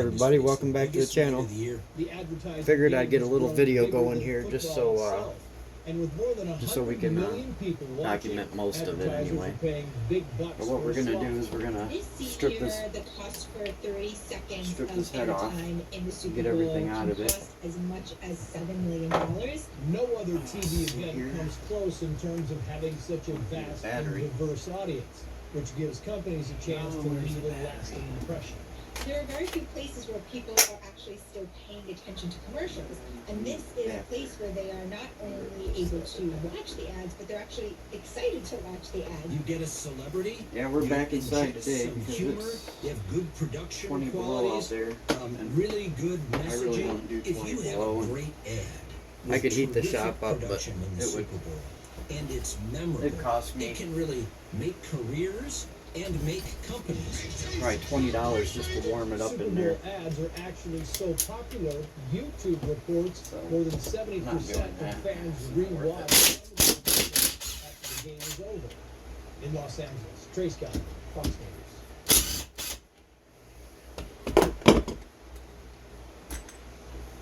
everybody, welcome back to the channel. Figured I'd get a little video going here just so we can document most of it anyway. But what we're gonna do is we're gonna strip this head off, get everything out of it. As much as $7 million. No other TV event comes close in terms of having such a vast and diverse audience, which gives companies a chance to leave a lasting impression. There are very few places where people are actually still paying attention to commercials, and this is a place where they are not only able to watch the ads, but they're actually excited to watch the ads. You get a celebrity. Yeah, we're back inside today some because humor, it's you have good production 20 below qualities, out there. and really good messaging. I really want to do if 20 you have below. a great ad, I could heat the terrific shop up, but production in the it would. Super Bowl, and it's memorable. It cost me It can really make careers and make companies. probably $20 just to warm it up in there. Super Bowl ads are actually so popular, YouTube reports more than 70% of fans rewatch after the game is over. In Los Angeles, Trey Scott, Fox News.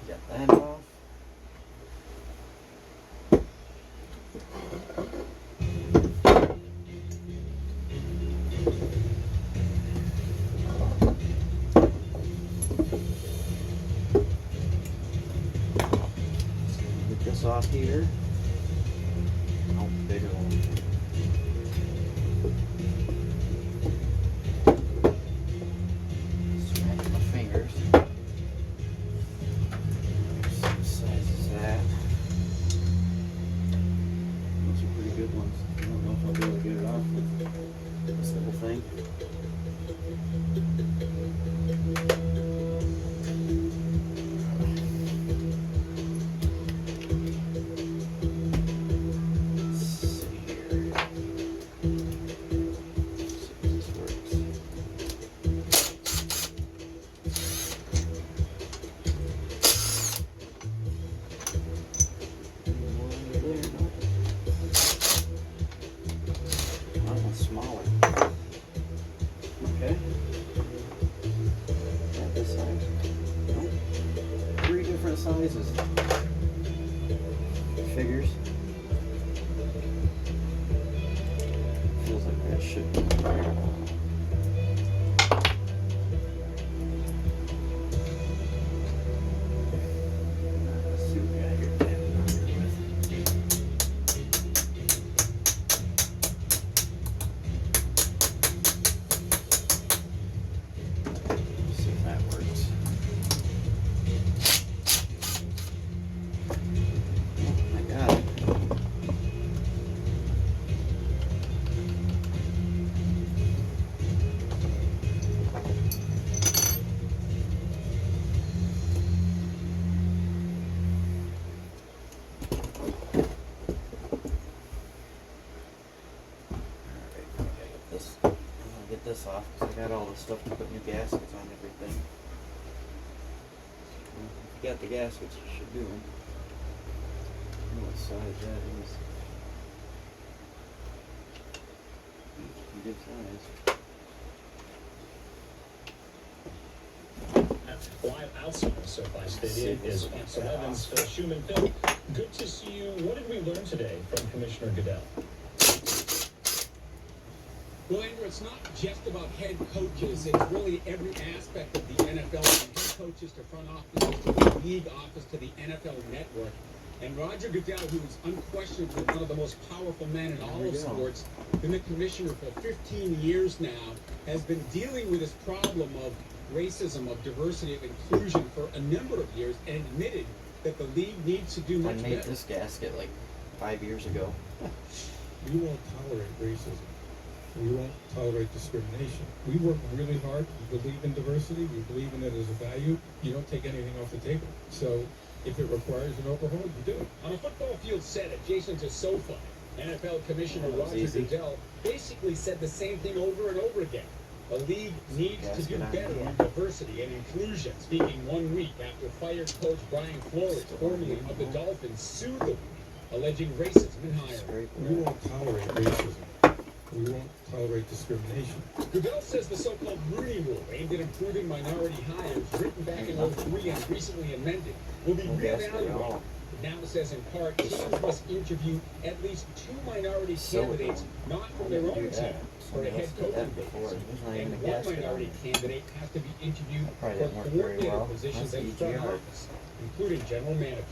Get that off. Get this off here. Oh, big one. Smash my fingers. Same size as that. Those are pretty good ones. I don't know if I'll be able to get it off with this little thing. Smaller. Okay. Got this size. Nope. 3 different sizes. Figures. Feels like that should be. Let's see what we got here. See if that works. I got it. Get this off because I got all the stuff to put new gaskets on everything. Well, if you got the gaskets, you should do them. I don't know what size that is. Good size. Live outside of SoFi Stadium is Fox 11's Phil Schumann. Phil, good to see you. What did we learn today from Commissioner Goodell? Well, Andrew, it's not just about head coaches. It's really every aspect of the NFL, from head coaches to front offices to the league office to the NFL network. And Roger Goodell, who is unquestionably one of the most powerful men in all of sports, been the commissioner for 15 years now, has been dealing with this problem of racism, of diversity, of inclusion for a number of years, and admitted that the league needs to do I much made better. this gasket like 5 years ago. We won't tolerate racism. We won't tolerate discrimination. We work really hard. We believe in diversity. We believe in it as a value. You don't take anything off the table. So if it requires an overhaul, you do it. On a football field set adjacent to SoFi, NFL Commissioner Roger Goodell basically said the same thing over and over again. The league needs to do better on diversity and inclusion. Speaking 1 week after fired coach Brian Flores, formerly of the Dolphins, sued the league, alleging racism in hiring. We won't tolerate racism. We won't tolerate discrimination. Goodell says the so-called Rooney Rule, aimed at improving minority hires, written back in 2003 and recently amended, will be reevaluated. It now says in part, teams must interview at least 2 minority candidates, not from their own team, for a head coaching vacancy. And 1 minority candidate has to be interviewed for coordinator positions in front office, including general manager.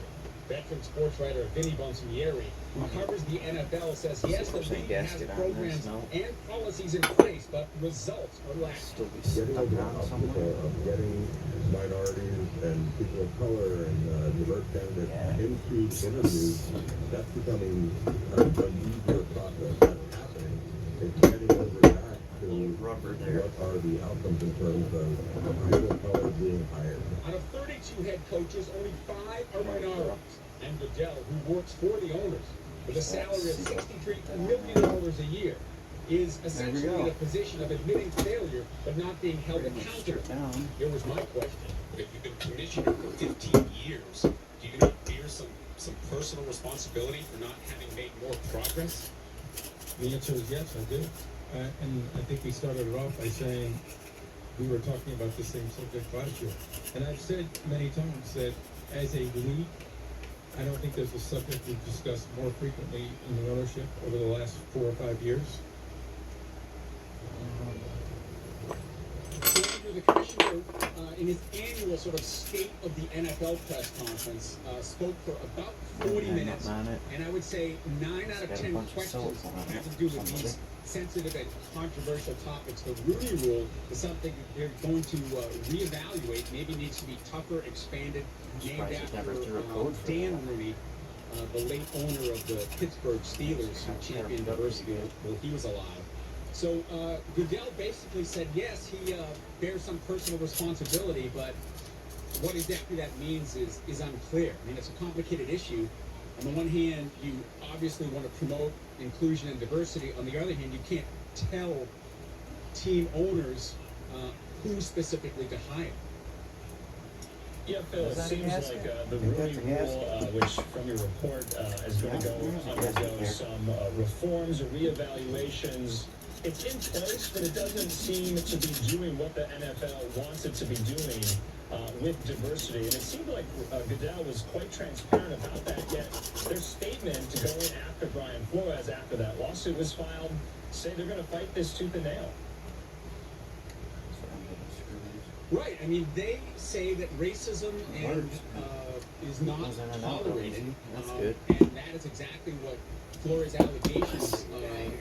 Veteran sports writer Vinny Bonsigneri, who covers the NFL, says yes, the league has programs and policies in place, but results are lacking. Getting over the obstacle of getting minorities and people of color and diverse candidates into interviews, that's becoming an easier process. That's happening. It's getting over that to what are the outcomes in terms of people of color being hired. Out of 32 head coaches, only 5 are minorities. And Goodell, who works for the owners with a salary of $63 million a year, is essentially in a position of admitting failure but not being held accountable. Here was my question. If you've been commissioner for 15 years, do you not bear some personal responsibility for not having made more progress? The answer is yes, I do. And I think we started it off by saying we were talking about the same subject last year. And I've said many times that as a league, I don't think there's a subject we've discussed more frequently in the ownership over the last 4 or 5 years. So Andrew, the commissioner, in his annual sort of state of the NFL press conference, spoke for about 40 minutes. And I would say 9 out of 10 questions have to do with these sensitive and controversial topics. The Rooney Rule is something they're going to reevaluate. Maybe needs to be tougher, expanded, named after Dan Rooney, the late owner of the Pittsburgh Steelers, who championed diversity while he was alive. So Goodell basically said, yes, he bears some personal responsibility, but what exactly that means is unclear. I mean, it's a complicated issue. On the one hand, you obviously want to promote inclusion and diversity. On the other hand, you can't tell team owners who specifically to hire. Yeah, Phil, it seems like the Rooney Rule, which from your report is going to undergo some reforms or reevaluations. It's in place, but it doesn't seem to be doing what the NFL wants it to be doing with diversity. And it seemed like Goodell was quite transparent about that, yet their statement going after Brian Flores after that lawsuit was filed say they're going to fight this tooth and nail. Right. I mean, they say that racism and is not tolerated. That's good. And that is exactly what Flores' allegations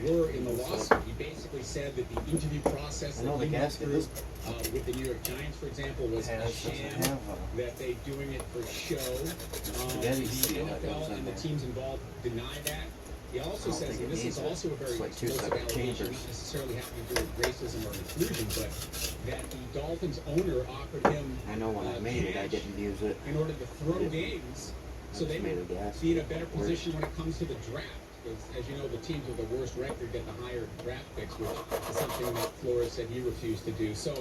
were in the lawsuit. He basically said that the interview process that he went through with the New York Giants, for example, was a sham, that they're doing it for show. The NFL and the teams involved deny that. He also says, and this is also a very explosive allegation, not necessarily having to do with racism or inclusion, but that the Dolphins owner offered him I know when I made it, I didn't use it. in order to throw games so they would be in a better position when it comes to the draft. Because, as you know, the teams with the worst record get the higher draft picks, which is something that Flores said he refused to do. So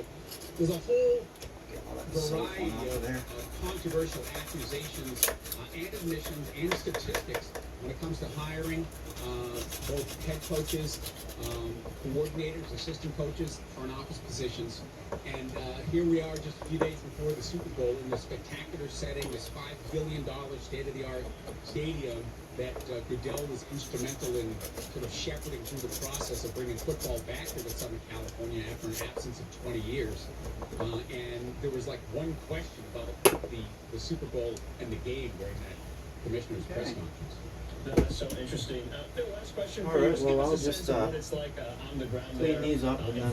there's a whole variety of controversial accusations and admissions and statistics when it comes to hiring both head coaches, coordinators, assistant coaches, front office positions. And here we are just a few days before the Super Bowl in the spectacular setting, this $5 billion state-of-the-art stadium that Goodell was instrumental in sort of shepherding through the process of bringing football back to Southern California after an absence of 20 years. And there was like one question about the Super Bowl and the game during that commissioner's press conference. That's so interesting. Phil, last question for All you. right, well, I'll just it's like on the ground clean there, these up and then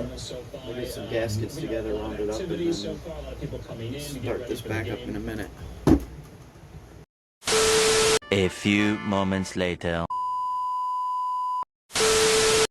we'll get some gaskets together, round it up, and then so far, a lot of people coming in to get start ready this for the back up game. in a minute. A few moments later.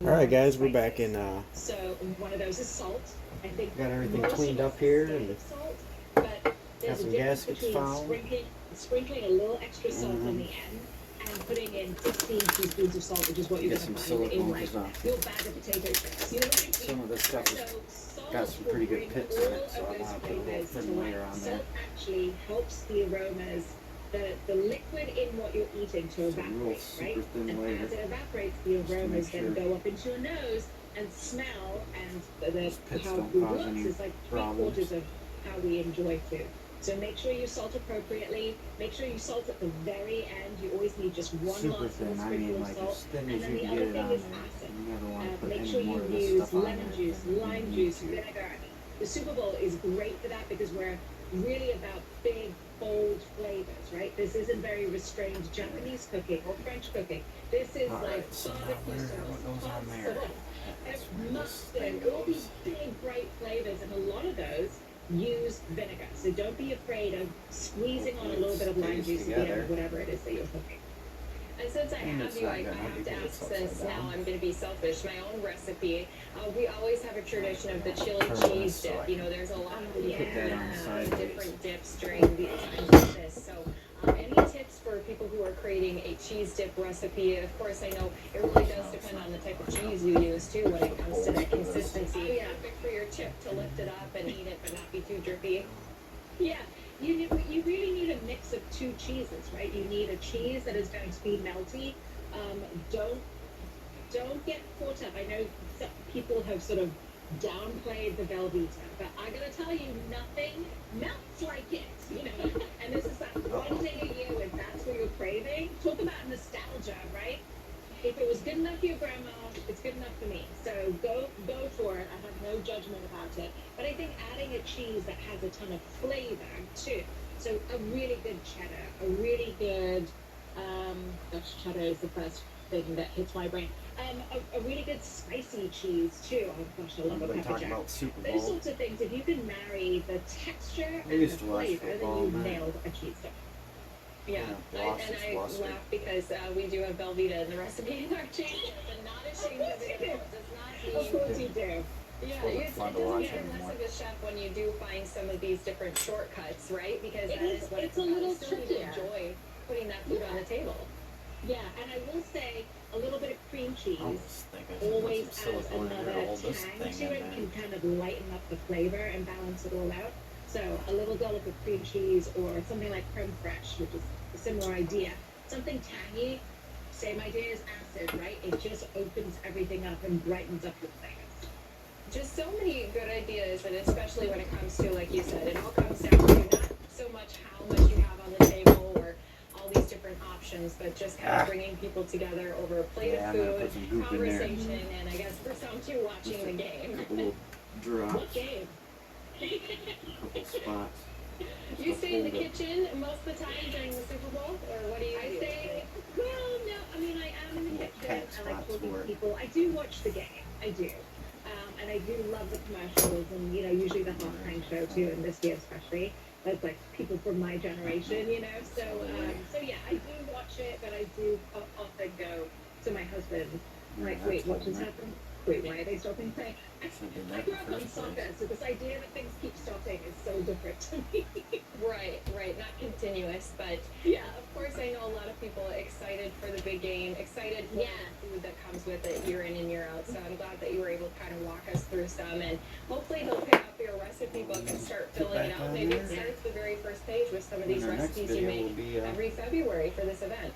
Alright guys, we're back in, So one of those is salt. I think got everything most cleaned of up us here say and salt, but there's some a difference gaskets between found. sprinkling a little extra salt on the end and putting in 16 teaspoons of salt, which is what you're Get going to some find in silicone like stuff. your bag of potato chips. You know what I mean? Some of this stuff has So salt got some will pretty good bring pits all in it, so of I those want to put a little flavors thin to layer life. on there. Salt actually helps the aromas the liquid in what you're eating to evaporate, right? And as it evaporates, the aromas then go up into your nose and smell, and how food looks is like 3/4 of how we enjoy food. So make sure you salt appropriately. Make sure you salt at the very end. You always need just one last sprinkle of salt. And then the other thing is acid. Make sure you use lemon juice, lime juice, vinegar. The Super Bowl is great for that because we're really about big, bold flavors, right? This isn't very restrained Japanese cooking or French cooking. This is like barbecue sauce, hot sauce, mustard, all these big, bright flavors, and a lot of those use vinegar. So don't be afraid of squeezing on a little bit of lime juice at the end of whatever it is that you're cooking. And since I have you, I have to ask, since now I'm going to be selfish, my own recipe. We always have a tradition of the chili cheese dip. You know, there's a lot of different dips during the times like this. So any tips for people who are creating a cheese dip recipe? Of course, I know it really does depend on the type of cheese you use, too, when it comes to that consistency. Perfect for your chip to lift it up and eat it, but not be too drippy. Yeah. You really need a mix of two cheeses, right? You need a cheese that is going to be melty. Don't get caught up. I know some people have sort of downplayed the Velveeta, but I gotta tell you, nothing melts like it, you know. And this is that one day a year when that's what you're craving. Talk about nostalgia, right? If it was good enough for your grandma, it's good enough for me. So go for it. I have no judgment about it. But I think adding a cheese that has a ton of flavor too. So a really good cheddar, a really good, cheddar is the first thing that hits my brain. A really good spicy cheese too. Oh gosh, I love a pepper jack. Those sorts of things. If you can marry the texture and the flavor, then you've nailed a cheese dip. Yeah, and I laugh because we do have Velveeta in the recipe in our cheese, but not ashamed of it. It does not mean... Of course you do. Yeah, it doesn't get less of a chef when you do find some of these different shortcuts, right? Because that is what it's a little trickier. Enjoy putting that food on the table. Yeah, and I will say a little bit of cream cheese always adds another tang to it, can kind of lighten up the flavor and balance it all out. So a little dollop of cream cheese or something like creme fraiche, which is a similar idea. Something tangy, same idea as acid, right? It just opens everything up and brightens up your flavors. Just so many good ideas, and especially when it comes to, like you said, it all comes down to not so much how much you have on the table or all these different options, but just kind of bringing people together over a plate of food, conversation, and I guess for some too, watching the game. What game? Couple spots. You stay in the kitchen most of the time during the Super Bowl, or what do you do? I stay, well, no, I mean, I am in the kitchen, I like talking to people. I do watch the game, I do. And I do love the commercials and, you know, usually the halftime show too, and this year especially. That's like people from my generation, you know. So yeah, I do watch it, but I do often go to my husband, like, wait, what just happened? Wait, why are they stopping playing? I grew up on soccer, so this idea that things keep stopping is so different to me. Right, not continuous, but yeah, of course I know a lot of people excited for the big game, excited for the food that comes with it year in and year out, so I'm glad that you were able to kind of walk us through some, and hopefully they'll pick up your recipe book and start filling it out. Maybe it starts the very first page with some of these recipes you make every February for this event.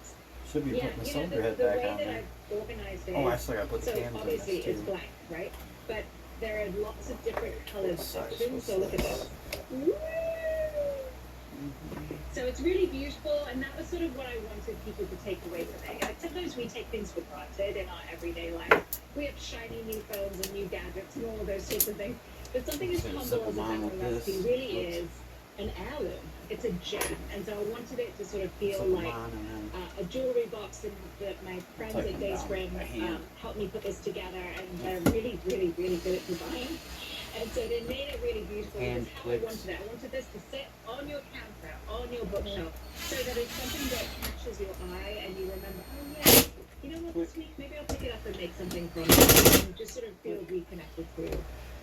Should be putting the cylinder head the back way on that there. I've organized it Oh, I still gotta put the so cans in obviously this it's too. blank, right? But there are lots of different colored This size sections, was so look at this. So it's really beautiful, and that was sort of what I wanted people to take away from it. Like, sometimes we take things for granted in our everyday life. We have shiny new phones and new gadgets and all of those sorts of things. But something as humble as a pepper recipe really is an heirloom. It's a gem, and so I wanted it to sort of feel like a jewelry box, and that my friends at Daystrom helped me put this together, and they're really, really, really good at design. And so they made it really beautiful. That's how I wanted it. I wanted this to sit on your counter, on your bookshelf, so that it's something that catches your eye, and you remember, oh yeah, you know what, this week maybe I'll pick it up and make something from it, and just sort of feel reconnected to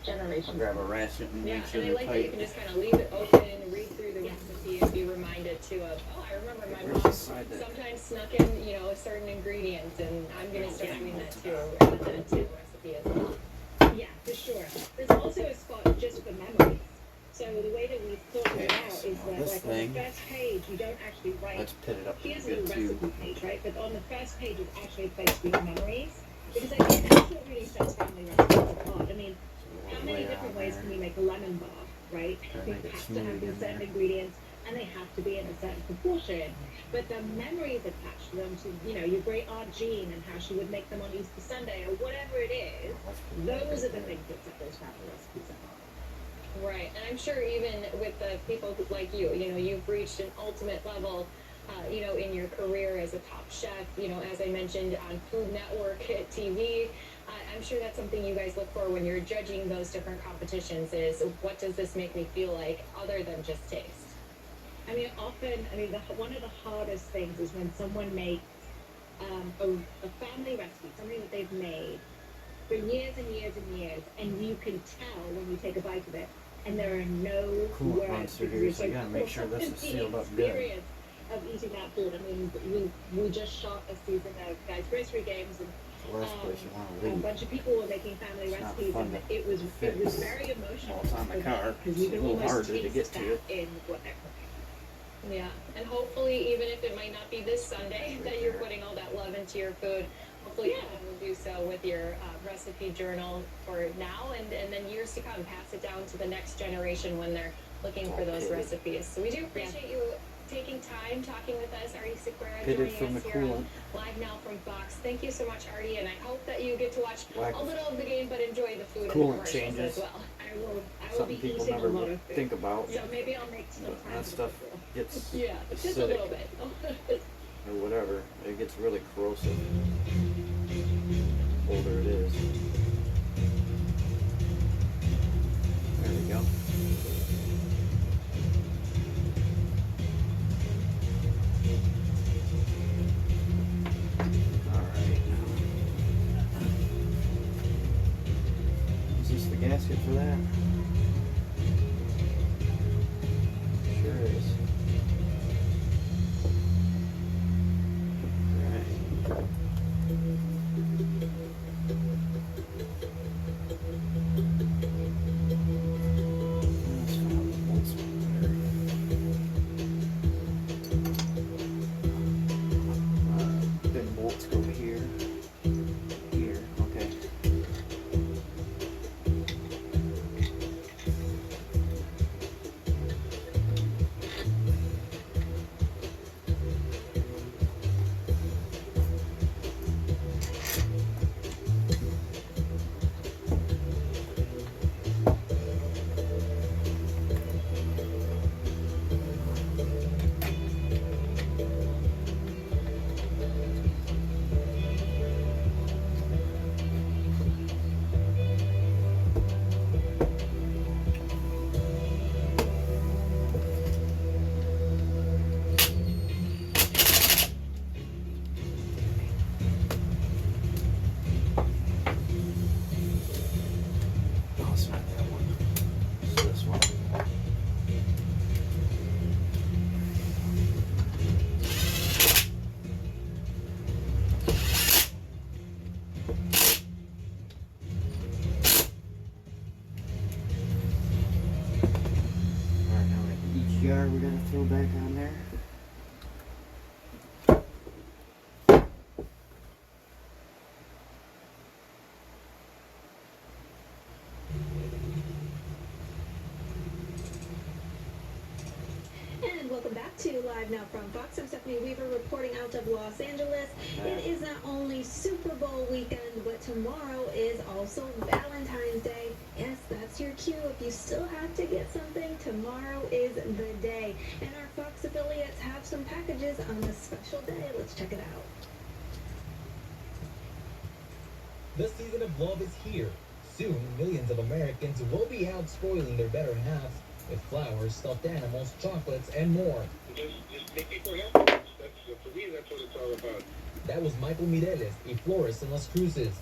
generations. Grab a ratchet and make sure and I they're like that you tight. can just kind of leave it open, read through the recipe, and be reminded too of, oh, I remember my mom sometimes snuck in, you know, a certain ingredient, and I'm going to start doing that too, add that to the recipe as well. Yeah, for sure. There's also a spot just for memories. So the way that we thought it out is that, like, thing. On the first page, you don't actually write. Let's pit it up Here's good the too. recipe page, right? But on the first page is actually a place for your memories. Because I think that's what really sets family recipes apart. I mean, how many different ways can you make a lemon bar, right? They have to have these certain ingredients, and they have to be in a certain proportion. But the memories attached to them, to your great Aunt Jean and how she would make them on Easter Sunday or whatever it is, those are the things that set those family recipes apart. Right, and I'm sure even with the people like you, you've reached an ultimate level, in your career as a top chef, as I mentioned on Food Network TV. I'm sure that's something you guys look for when you're judging those different competitions is, what does this make me feel like other than just taste? I mean, often, one of the hardest things is when someone makes a family recipe, something that they've made for years and years and years, and you can tell when you take a bite of it, and there are no Coolant runs words. through here, so you gotta make sure this is sealed up good. Of eating that food. I mean, we just shot a season of Guys Grocery Games, and The last place you want to a leave. bunch of people were making family It's not recipes, fun and to it was fix. very emotional. Well, it's on the car. Because you It's a can little almost harder to taste get to. that in what they're cooking. Yeah, and hopefully, even if it might not be this Sunday that you're putting all that love into your food, hopefully you will do so with your recipe journal for now and then years to come. Pass it down to the next generation when they're looking for those recipes. So we do appreciate you taking time talking with us, Artie Sequeira, Pitted joining from us the here on coolant. Live Now from Fox. Thank you so much, Artie, and I hope that you get to watch Like a little of the game, but enjoy the food and the coolant commercials changes. as well. I will Something be people eating never a lot of food. think about. So maybe I'll make some But time that for stuff the food. gets Yeah, just a acidic little bit. or whatever. It gets really corrosive. The older it is. There we go. Is this the gasket for that? Sure is. Right. Let's find out the bolts better. Then bolts go here. Here, okay. Oh, it's not that one. It's this one. Alright, now we got the EGR we gotta throw back on there. And welcome back to Live Now from Fox. I'm Stephanie Weaver reporting out of Los Angeles. It is not only Super Bowl weekend, but tomorrow is also Valentine's Day. Yes, that's your cue. If you still have to get something, tomorrow is the day. And our Fox affiliates have some packages on this special day. Let's check it out. The season of love is here. Soon, millions of Americans will be out spoiling their better halves with flowers, stuffed animals, chocolates, and more. Just make people happy. For me, that's what it's all about. That was Michael Mireles, a florist in Las Cruces.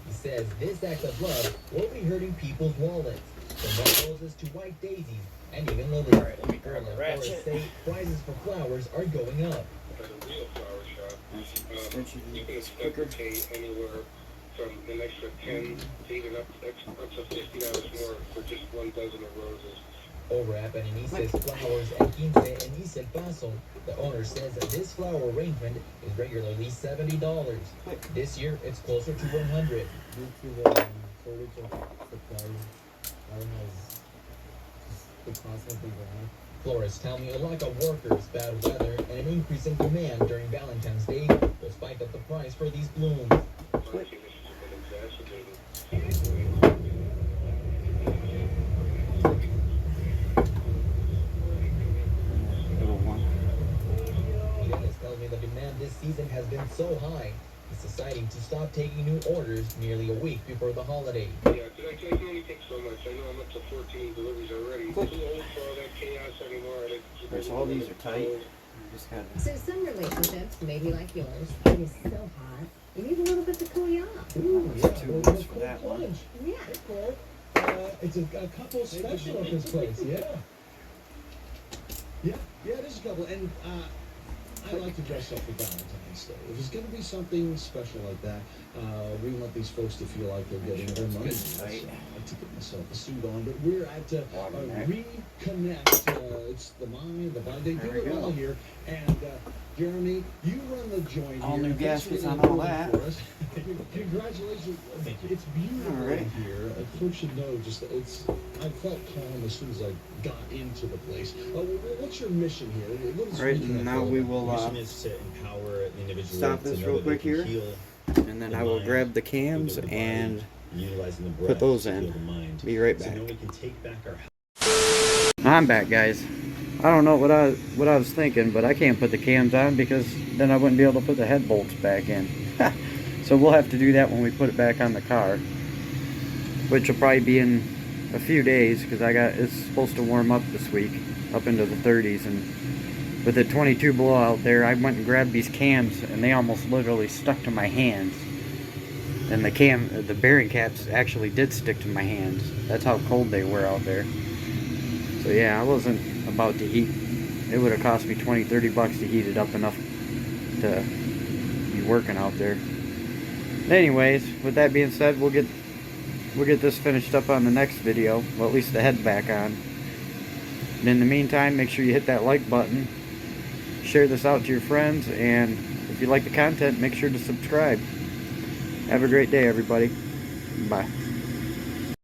He says this act of love will be hurting people's wallets, from red roses to white daisies, and even lilies. All right, let me grab the Florists ratchet. say prices for flowers are going up. At a real flower shop, Extension you can is expect quicker. to pay anywhere from an extra 10 to even up to $50 more for just one dozen of roses. Over at Odysee Flowers and Quince in East El Paso, the owner says that this flower arrangement is regularly $70. This year, it's closer to $100. Due to the shortage of supplies, the cost of the ground. Florists tell me a lack of workers, bad weather, and an increase in demand during Valentine's Day will spike up the price for these blooms. Dennis tells me the demand this season has been so high, he's deciding to stop taking new orders nearly a week before the holiday. Yeah, because I can only take so much. I know I'm up to 14 deliveries already. Too old for all that chaos anymore. There's all these are tight. Just gotta... So some relationships, maybe like yours, it is so hot, you need a little bit to cool you off. Ooh, It's yeah, too a little much for that one. plunge. Yeah. Hey, Cole. It's a couple special at this place, yeah. Yeah, it is a couple, and I like to dress up for Valentine's Day. If it's going to be something special like that, we want these folks to feel like they're getting their money. I like to get myself a suit on, but we're at Reconnect. It's the mind, the body. They do it all here. And Jeremy, you run the joint all here. new gaskets on all that. Congratulations. It's beautiful right here. Folks should know just that I felt calm as soon as I got into the place. What's your mission here? What is Right, and now we will mission is to empower the individual stop to this know real that they quick can here, heal and then the I will mind, grab the cams the body, and utilizing the breath put those to heal in. the mind. Be right So back. now we can take back our I'm back, guys. I don't know what I was thinking, but I can't put the cams on because then I wouldn't be able to put the head bolts back in. So we'll have to do that when we put it back on the car, which will probably be in a few days because it's supposed to warm up this week up into the 30s, and with the 22 below out there, I went and grabbed these cams and they almost literally stuck to my hands. And the bearing caps actually did stick to my hands. That's how cold they were out there. So yeah, I wasn't about to heat. It would have cost me $20-30 to heat it up enough to be working out there. Anyways, with that being said, we'll get this finished up on the next video. Well, at least the head back on. And in the meantime, make sure you hit that like button. Share this out to your friends, and if you like the content, make sure to subscribe. Have a great day, everybody. Bye.